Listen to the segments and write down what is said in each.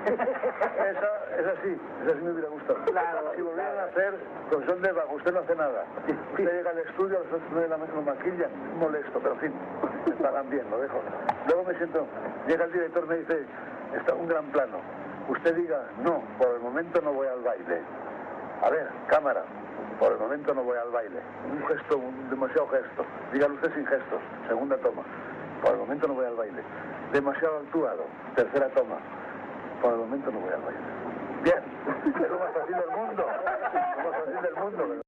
Esa sí me hubiera gustado. Claro, si volvieran a hacer profesión de vago, usted no hace nada. Usted llega al estudio, a las 8 de la mañana lo maquillan, molesto, pero en fin, me pagan bien, lo dejo. Luego me siento, llega el director, me dice, está un gran plano. Usted diga, no, por el momento no voy al baile. A ver, cámara, por el momento no voy al baile. Un gesto, demasiado gesto. Dígalo usted sin gestos, segunda toma. Por el momento no voy al baile. Demasiado actuado, tercera toma. Por el momento no voy al baile. Bien, es lo más fácil del mundo. Lo más fácil del mundo, ¿verdad?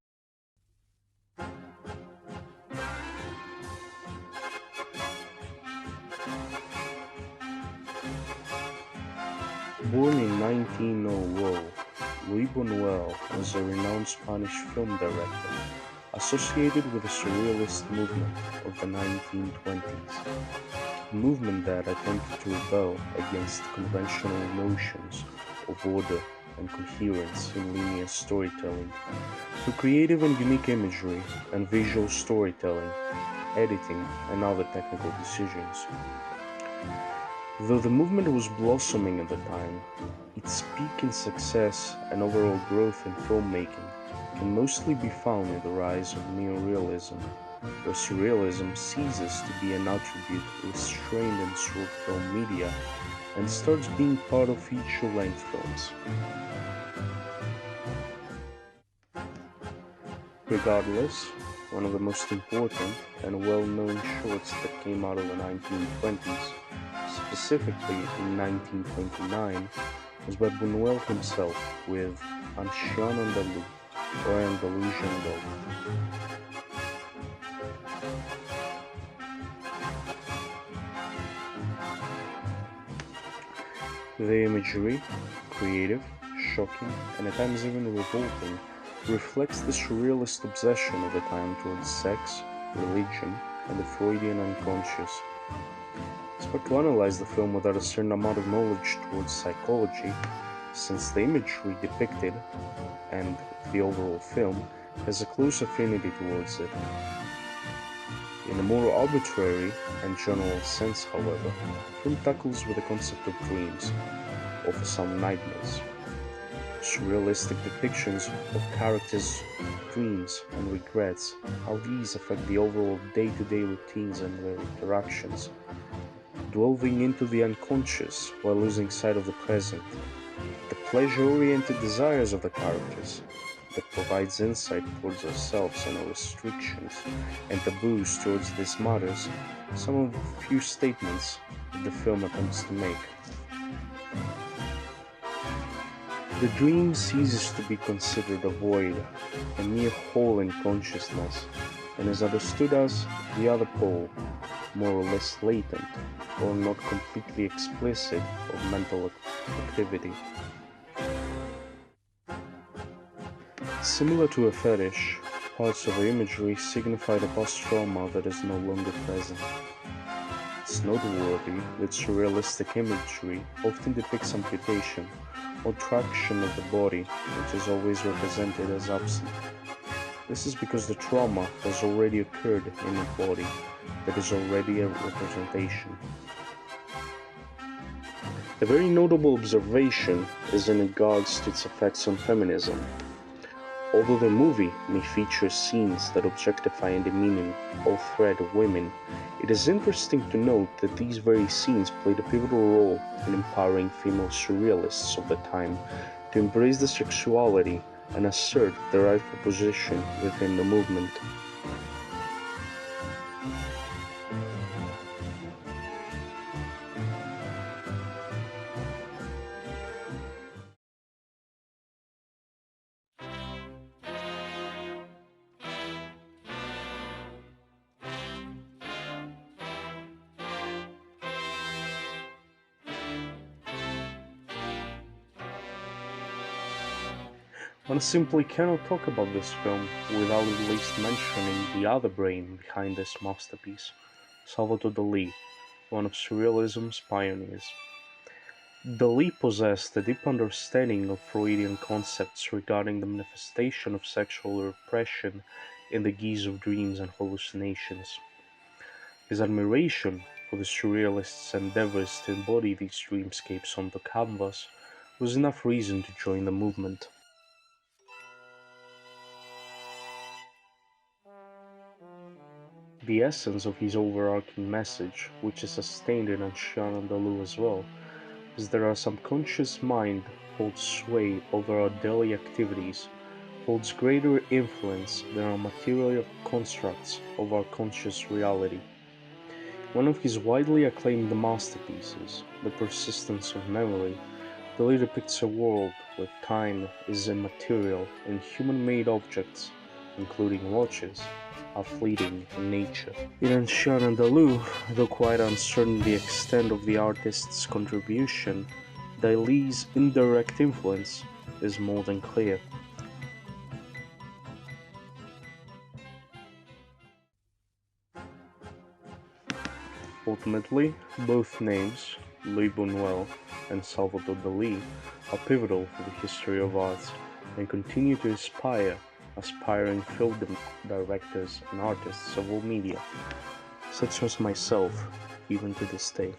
Born in 1900, Luis Bunuel was a renowned Spanish film director associated with the Surrealist movement of the 1920s, a movement that attempted to rebel against conventional notions of order and coherence in linear storytelling through creative and unique imagery and visual storytelling, editing, and other technical decisions. Though the movement was blossoming at the time, its peak in success and overall growth in filmmaking can mostly be found in the rise of neorealism, where surrealism ceases to be an attribute restrained in short film media and starts being part of feature-length films. Regardless, one of the most important and well-known shorts that came out of the 1920s, specifically in 1929, was by Bunuel himself with Un Chien Andalou, or Andalou Jungle. The imagery, creative, shocking, and at times even revolting, reflects the surrealist obsession of the time towards sex, religion, and the Freudian unconscious. It's hard to analyze the film without a certain amount of knowledge towards psychology, since the imagery depicted, and the overall film, has a close affinity towards it. In a more arbitrary and general sense, however, the film tackles with the concept of dreams, or for some nightmares. Surrealistic depictions of characters' dreams and regrets, how these affect the overall day-to-day routines and their interactions, delving into the unconscious while losing sight of the present, the pleasure-oriented desires of the characters, that provides insight towards ourselves and our restrictions and taboos towards these matters, some of the few statements that the film attempts to make. The dream ceases to be considered a void, a mere hole in consciousness, and is understood as the other pole, more or less latent, or not completely explicit, of mental activity. Similar to a fetish, parts of the imagery signify the past trauma that is no longer present. It's noteworthy that surrealistic imagery often depicts amputation or traction of the body, which is always represented as absent. This is because the trauma has already occurred in a body that is already a representation. A very notable observation is in regards to its effects on feminism. Although the movie may feature scenes that objectify and demean or threat women, it is interesting to note that these very scenes played a pivotal role in empowering female surrealists of the time to embrace their sexuality and assert their rightful position within the movement. One simply cannot talk about this film without at least mentioning the other brain behind this masterpiece, Salvador Dali, one of surrealism's pioneers. Dali possessed a deep understanding of Freudian concepts regarding the manifestation of sexual repression in the guise of dreams and hallucinations. His admiration for the surrealists' endeavors to embody these dreamscapes on the canvas was enough reason to join the movement. The essence of his overarching message, which is sustained in Anshan Andalou as well, is that our subconscious mind holds sway over our daily activities, holds greater influence than our material constructs of our conscious reality. One of his widely acclaimed masterpieces, The Persistence of Memory, Dalí depicts a world where time is immaterial and human-made objects, including watches, are fleeting in nature. In Ancien Andalou, though quite uncertain the extent of the artist's contribution, Dalí's indirect influence is more than clear. Ultimately, both names, Louis Bunuel and Salvador Dalí, are pivotal for the history of art and continue to inspire aspiring film directors and artists of all media, such as myself, even to this day.